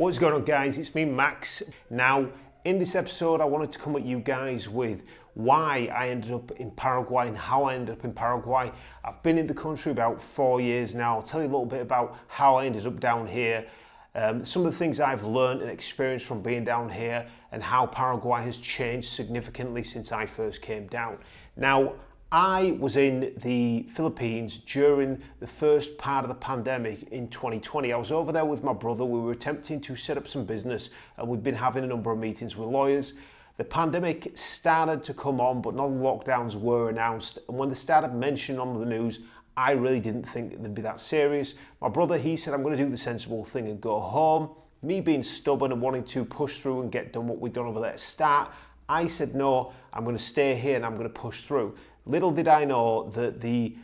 What's going on, guys? It's me, Max. Now, in this episode, I wanted to come at you guys with why I ended up in Paraguay and how I ended up in Paraguay. I've been in the country about 4 years now. I'll tell you a little bit about how I ended up down here, some of the things I've learned and experienced from being down here, and how Paraguay has changed significantly since I first came down. Now, I was in the Philippines during the first part of the pandemic in 2020. I was over there with my brother. We were attempting to set up some business, and we'd been having a number of meetings with lawyers. The pandemic started to come on, but no lockdowns were announced. And when they started mentioning on the news, I really didn't think they'd be that serious. My brother, he said, I'm going to do the sensible thing and go home. Me being stubborn and wanting to push through and get done what we'd done over there at start, I said, no, I'm going to stay here and I'm going to push through. Little did I know that the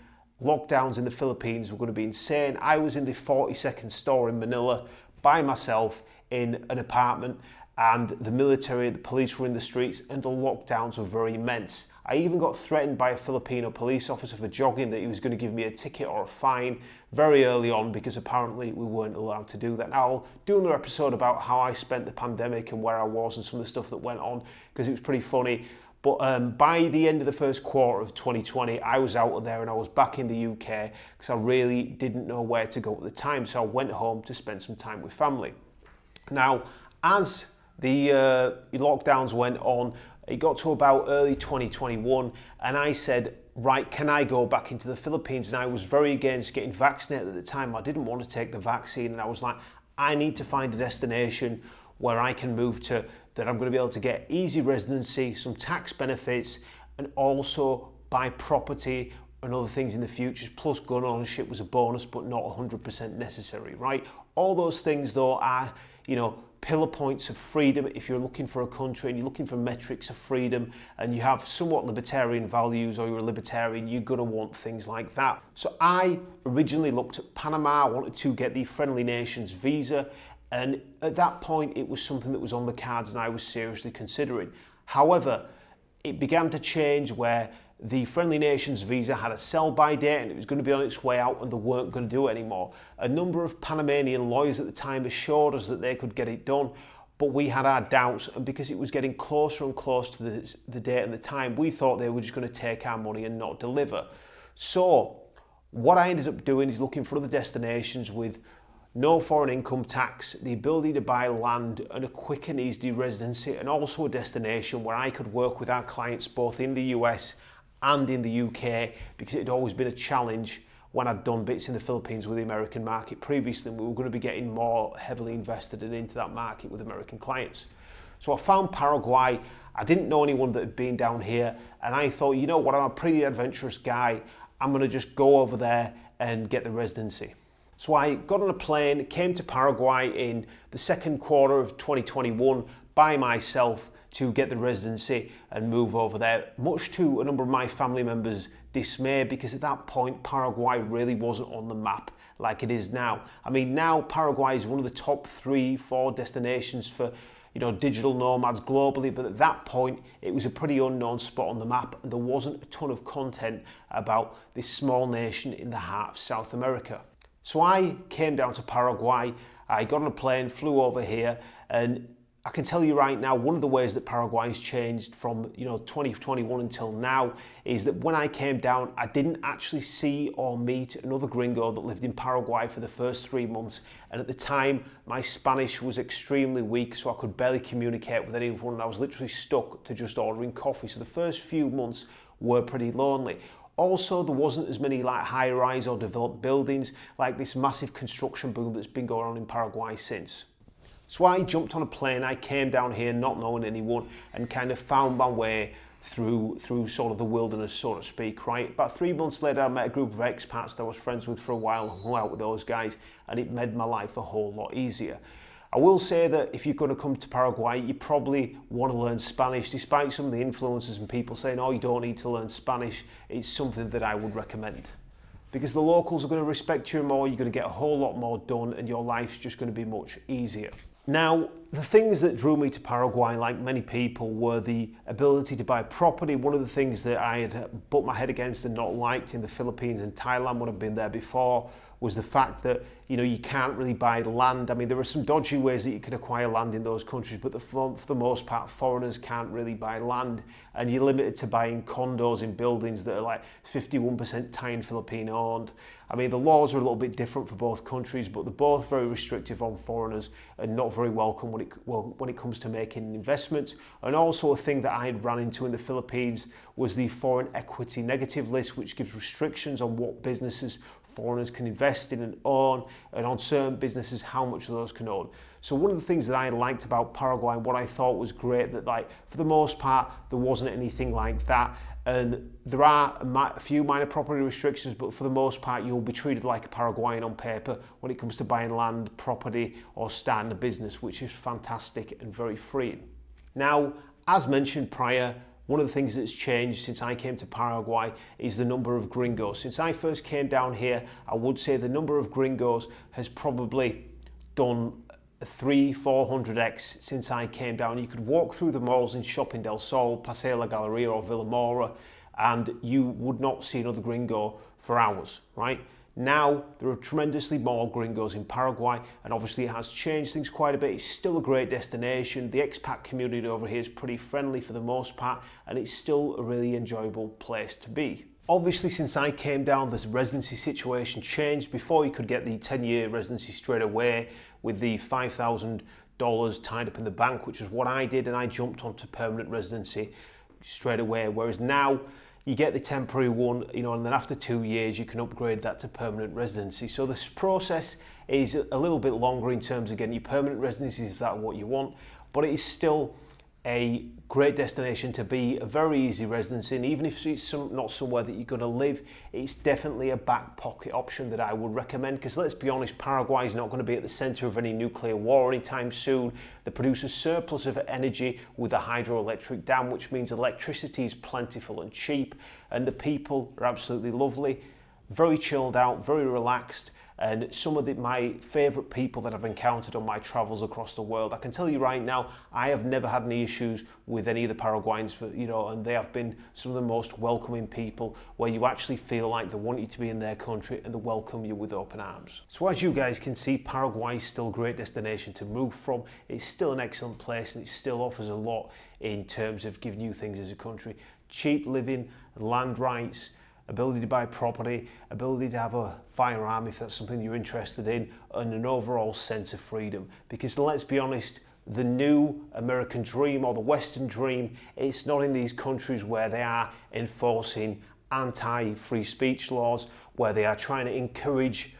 lockdowns in the Philippines were going to be insane. I was in the 42nd store in Manila by myself in an apartment, and the military, the police were in the streets, and the lockdowns were very immense. I even got threatened by a Filipino police officer for jogging that he was going to give me a ticket or a fine very early on, because apparently we weren't allowed to do that. Now, I'll do another episode about how I spent the pandemic and where I was and some of the stuff that went on, because it was pretty funny. But by the end of the first quarter of 2020, I was out of there and I was back in the UK because I really didn't know where to go at the time. So I went home to spend some time with family. Now, as the lockdowns went on, it got to about early 2021, and I said, right, can I go back into the Philippines? And I was very against getting vaccinated at the time. I didn't want to take the vaccine, and I was like, I need to find a destination where I can move to, that I'm going to be able to get easy residency, some tax benefits, and also buy property and other things in the future. Plus, gun ownership was a bonus, but not 100% necessary, right? All those things, though, are, pillar points of freedom. If you're looking for a country and you're looking for metrics of freedom and you have somewhat libertarian values, or you're a libertarian, you're going to want things like that. So I originally looked at Panama. I wanted to get the Friendly Nations visa. And at that point, it was something that was on the cards and I was seriously considering. However, it began to change where the Friendly Nations visa had a sell-by date and it was going to be on its way out and they weren't going to do it anymore. A number of Panamanian lawyers at the time assured us that they could get it done, but we had our doubts, and because it was getting closer and closer to the date and the time, we thought they were just going to take our money and not deliver. So what I ended up doing is looking for other destinations with no foreign income tax, the ability to buy land, and a quick and easy residency, and also a destination where I could work with our clients both in the US and in the UK, because it had always been a challenge when I'd done bits in the Philippines with the American market previously, and we were going to be getting more heavily invested into that market with American clients. So I found Paraguay. I didn't know anyone that had been down here, and I thought, you know what, I'm a pretty adventurous guy. I'm going to just go over there and get the residency. So I got on a plane, came to Paraguay in the second quarter of 2021 by myself to get the residency and move over there, much to a number of my family members' dismay, because at that point Paraguay really wasn't on the map like it is now. I mean, now Paraguay is one of the top 3-4 destinations for digital nomads globally, but at that point it was a pretty unknown spot on the map, and there wasn't a ton of content about this small nation in the heart of South America. So I came down to Paraguay, I got on a plane, flew over here, and I can tell you right now, one of the ways that Paraguay has changed from 2021 until now is that when I came down, I didn't actually see or meet another gringo that lived in Paraguay for the first 3 months. And at the time, my Spanish was extremely weak, so I could barely communicate with anyone, and I was literally stuck to just ordering coffee. So the first few months were pretty lonely. Also, there wasn't as many like high-rise or developed buildings like this massive construction boom that's been going on in Paraguay since. So I jumped on a plane, I came down here not knowing anyone, and kind of found my way through sort of the wilderness, so to speak, right? About 3 months later, I met a group of expats that I was friends with for a while and hung out with those guys, and it made my life a whole lot easier. I will say that if you're going to come to Paraguay, you probably want to learn Spanish. Despite some of the influencers and people saying, oh, you don't need to learn Spanish, it's something that I would recommend. Because the locals are going to respect you more, you're going to get a whole lot more done, and your life's just going to be much easier. Now, The things that drew me to Paraguay, like many people, were the ability to buy property. One of the things that I had butt my head against and not liked in the Philippines and Thailand when I've been there before was the fact that, you know, you can't really buy land. I mean, there are some dodgy ways that you can acquire land in those countries, but for the most part, foreigners can't really buy land, and you're limited to buying condos in buildings that are like 51% Thai and Filipino owned. I mean, the laws are a little bit different for both countries, but they're both very restrictive on foreigners and not very welcome when it comes to making investments. And also a thing that I had run into in the Philippines was the foreign equity negative list, which gives restrictions on what businesses foreigners can invest in and own, and on certain businesses how much of those can own. So one of the things that I liked about Paraguay and what I thought was great, that like for the most part there wasn't anything like that. And there are a few minor property restrictions, but for the most part you'll be treated like a Paraguayan on paper when it comes to buying land, property or starting a business, which is fantastic and very freeing. Now, as mentioned prior, one of the things that's changed since I came to Paraguay is the number of gringos. Since I first came down here, I would say the number of gringos has probably done 300-400x since I came down. You could walk through the malls in Shopping Del Sol, Paseo La Galeria or Villa Mora, and you would not see another gringo for hours, right? Now, there are tremendously more gringos in Paraguay, and obviously it has changed things quite a bit. It's still a great destination. The expat community over here is pretty friendly for the most part, and it's still a really enjoyable place to be. Obviously, since I came down, this residency situation changed. Before, you could get the 10-year residency straight away with the $5,000 tied up in the bank, which is what I did, and I jumped onto permanent residency straight away. Whereas now, you get the temporary one, you know, and then after 2 years, you can upgrade that to permanent residency. So this process is a little bit longer in terms of getting your permanent residency if that's what you want, but it is still a great destination to be, a very easy residence in. Even if it's not somewhere that you're going to live, it's definitely a back pocket option that I would recommend, because let's be honest, Paraguay is not going to be at the center of any nuclear war anytime soon. They produce a surplus of energy with a hydroelectric dam, which means electricity is plentiful and cheap, and the people are absolutely lovely, very chilled out, very relaxed. And some of my favourite people that I've encountered on my travels across the world. I can tell you right now, I have never had any issues with any of the Paraguayans, and they have been some of the most welcoming people, where you actually feel like they want you to be in their country and they welcome you with open arms. So as you guys can see, Paraguay is still a great destination to move from. It's still an excellent place, and it still offers a lot in terms of giving you things as a country. Cheap living, land rights, ability to buy property, ability to have a firearm if that's something you're interested in, and an overall sense of freedom. Because let's be honest, the new American dream or the Western dream, it's not in these countries where they are enforcing anti-free speech laws, where they are trying to encourage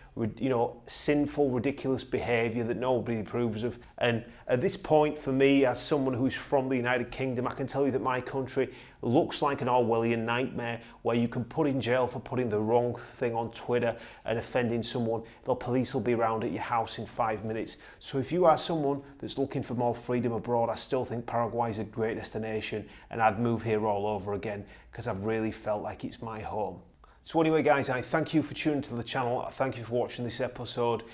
sinful, ridiculous behaviour that nobody approves of. And at this point, for me, as someone who's from the United Kingdom, I can tell you that my country looks like an Orwellian nightmare, where you can put in jail for putting the wrong thing on Twitter and offending someone. The police will be around at your house in 5 minutes. So if you are someone that's looking for more freedom abroad, I still think Paraguay is a great destination, and I'd move here all over again, because I've really felt like it's my home. So anyway guys, I thank you for tuning to the channel. I thank you for watching this episode.